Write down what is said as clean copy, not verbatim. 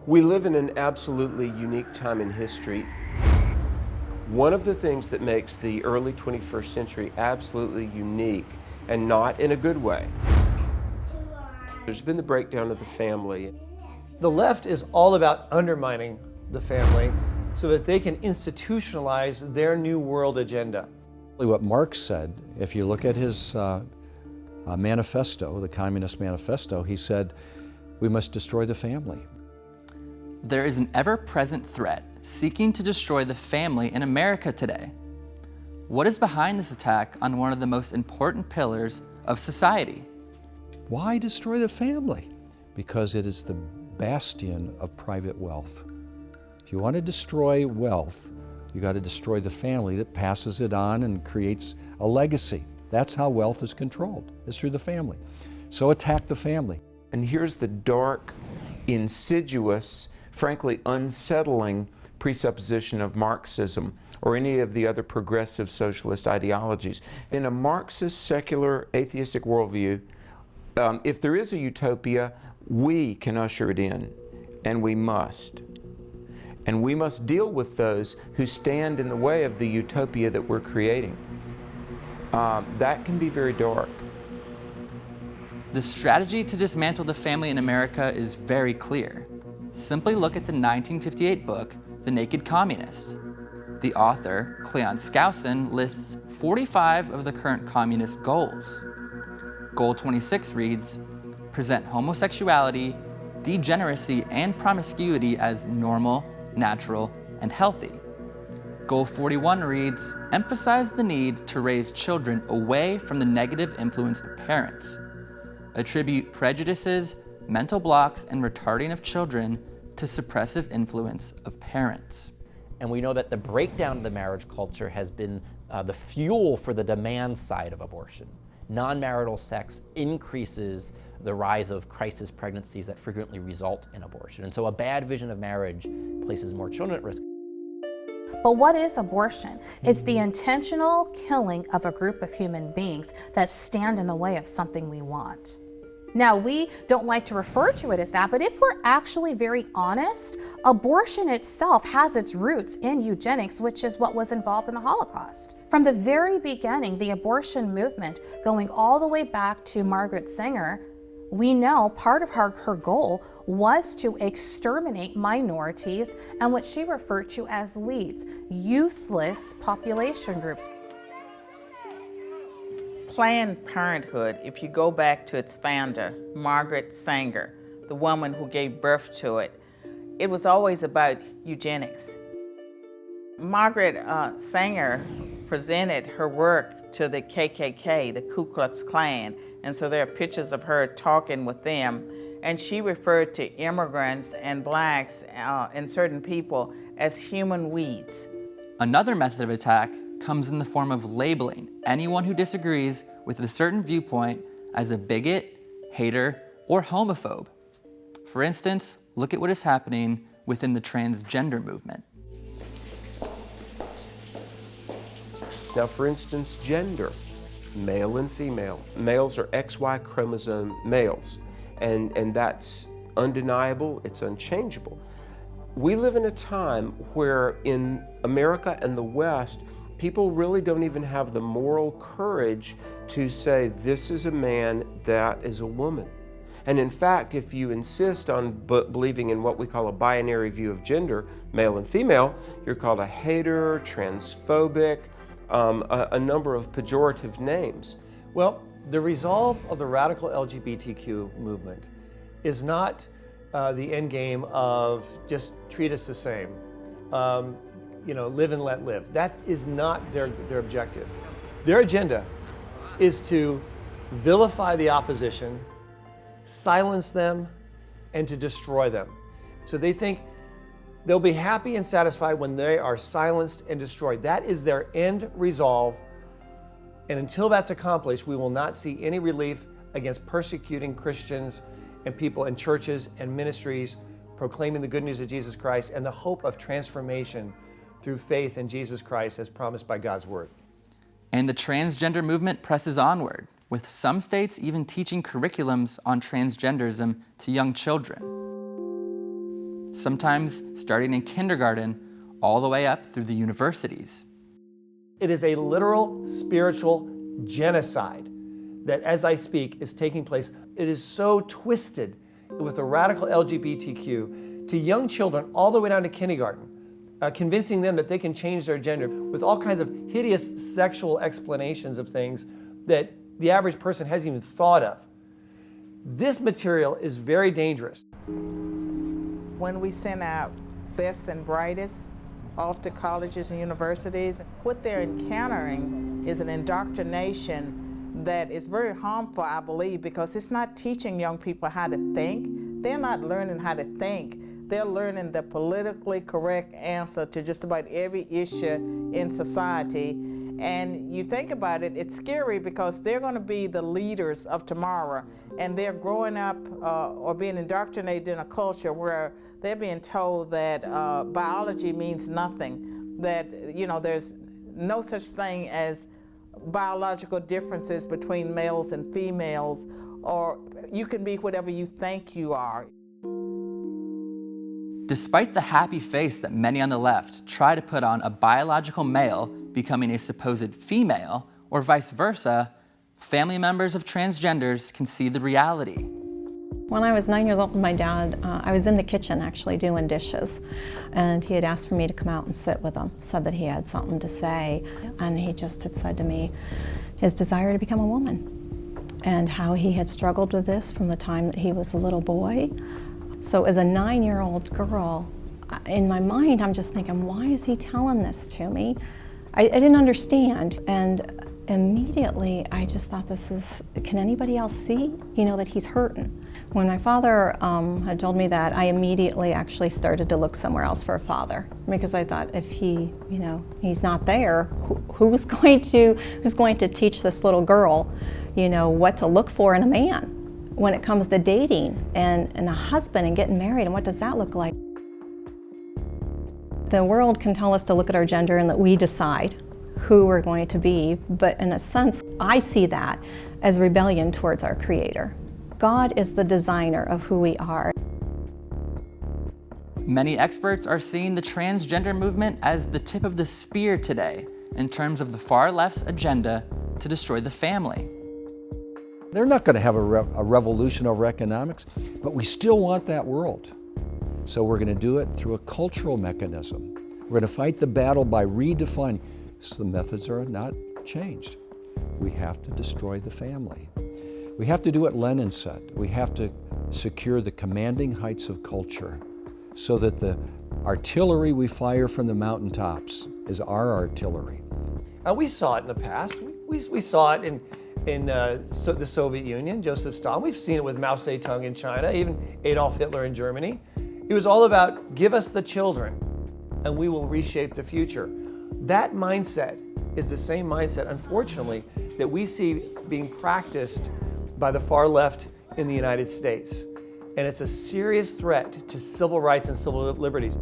We live in an absolutely unique time in history. One of the things that makes the early 21st century absolutely unique, and not in a good way, there's been the breakdown of the family. The left is all about undermining the family so that they can institutionalize their new world agenda. What Marx said, if you look at his manifesto, the Communist Manifesto, he said, we must destroy the family. There is an ever-present threat seeking to destroy the family in America today. What is behind this attack on one of the most important pillars of society? Why destroy the family? Because it is the bastion of private wealth. If you want to destroy wealth, you got to destroy the family that passes it on and creates a legacy. That's how wealth is controlled, is through the family. So attack the family. And here's the dark, insidious, frankly unsettling presupposition of Marxism or any of the other progressive socialist ideologies. In a Marxist, secular, atheistic worldview, if there is a utopia, we can usher it in, and we must. And we must deal with those who stand in the way of the utopia that we're creating. That can be very dark. The strategy to dismantle the family in America is very clear. Simply look at the 1958 book, The Naked Communist. The author, Cleon Skousen, lists 45 of the current communist goals. Goal 26 reads, present homosexuality, degeneracy, and promiscuity as normal, natural, and healthy. Goal 41 reads, emphasize the need to raise children away from the negative influence of parents. Attribute prejudices, mental blocks, and retarding of children to suppressive influence of parents. And we know that the breakdown of the marriage culture has been the fuel for the demand side of abortion. Non-marital sex increases the rise of crisis pregnancies that frequently result in abortion. And so a bad vision of marriage places more children at risk. But what is abortion? It's the intentional killing of a group of human beings that stand in the way of something we want. Now, we don't like to refer to it as that, but if we're actually very honest, abortion itself has its roots in eugenics, which is what was involved in the Holocaust. From the very beginning, the abortion movement, going all the way back to Margaret Sanger, we know part of her goal was to exterminate minorities and what she referred to as weeds, useless population groups. Planned Parenthood, if you go back to its founder, Margaret Sanger, the woman who gave birth to it, it was always about eugenics. Margaret Sanger presented her work to the KKK, the Ku Klux Klan, and so there are pictures of her talking with them, and she referred to immigrants and blacks and certain people as human weeds. Another method of attack comes in the form of labeling anyone who disagrees with a certain viewpoint as a bigot, hater, or homophobe. For instance, look at what is happening within the transgender movement. Now, for instance, gender, male and female. Males are XY chromosome males, and that's undeniable, it's unchangeable. We live in a time where in America and the West, people really don't even have the moral courage to say, this is a man, that is a woman. And in fact, if you insist on believing in what we call a binary view of gender, male and female, you're called a hater, transphobic, a number of pejorative names. Well, the resolve of the radical LGBTQ movement is not the end game of just treat us the same, live and let live. That is not their objective. Their agenda is to vilify the opposition, silence them, and to destroy them. So they think they'll be happy and satisfied when they are silenced and destroyed. That is their end resolve. And until that's accomplished, we will not see any relief against persecuting Christians and people in churches and ministries proclaiming the good news of Jesus Christ and the hope of transformation through faith in Jesus Christ as promised by God's Word. And the transgender movement presses onward, with some states even teaching curriculums on transgenderism to young children. sometimes starting in kindergarten all the way up through the universities. It is a literal spiritual genocide that, as I speak, is taking place. It is so twisted with the radical LGBTQ to young children all the way down to kindergarten, convincing them that they can change their gender with all kinds of hideous sexual explanations of things that the average person hasn't even thought of. This material is very dangerous. When we send our best and brightest off to colleges and universities, what they're encountering is an indoctrination that is very harmful, I believe, because it's not teaching young people how to think. They're not learning how to think. They're learning the politically correct answer to just about every issue in society. And you think about it, it's scary because they're going to be the leaders of tomorrow, and they're growing up or being indoctrinated in a culture where they're being told that biology means nothing, that there's no such thing as biological differences between males and females, or you can be whatever you think you are. Despite the happy face that many on the left try to put on a biological male becoming a supposed female, or vice versa, family members of transgenders can see the reality. When I was 9 years old with my dad, I was in the kitchen actually doing dishes, and he had asked for me to come out and sit with him, said that he had something to say, and he just had said to me his desire to become a woman and how he had struggled with this from the time that he was a little boy. So as a 9-year-old girl, in my mind I'm just thinking, why is he telling this to me? I didn't understand, and immediately I just thought, can anybody else see, that he's hurting? When my father had told me that, I immediately actually started to look somewhere else for a father, because I thought, if he's not there, who's going to teach this little girl, what to look for in a man when it comes to dating and a husband and getting married, and what does that look like? The world can tell us to look at our gender and that we decide who we're going to be, but in a sense, I see that as rebellion towards our Creator. God is the designer of who we are. Many experts are seeing the transgender movement as the tip of the spear today in terms of the far left's agenda to destroy the family. They're not going to have a revolution over economics, but we still want that world. So we're going to do it through a cultural mechanism. We're going to fight the battle by redefining. So the methods are not changed. We have to destroy the family. We have to do what Lenin said. We have to secure the commanding heights of culture so that the artillery we fire from the mountaintops is our artillery. We saw it in the past. We saw it in the Soviet Union, Joseph Stalin. We've seen it with Mao Zedong in China, even Adolf Hitler in Germany. It was all about, give us the children and we will reshape the future. That mindset is the same mindset, unfortunately, that we see being practiced by the far left in the United States. And it's a serious threat to civil rights and civil liberties.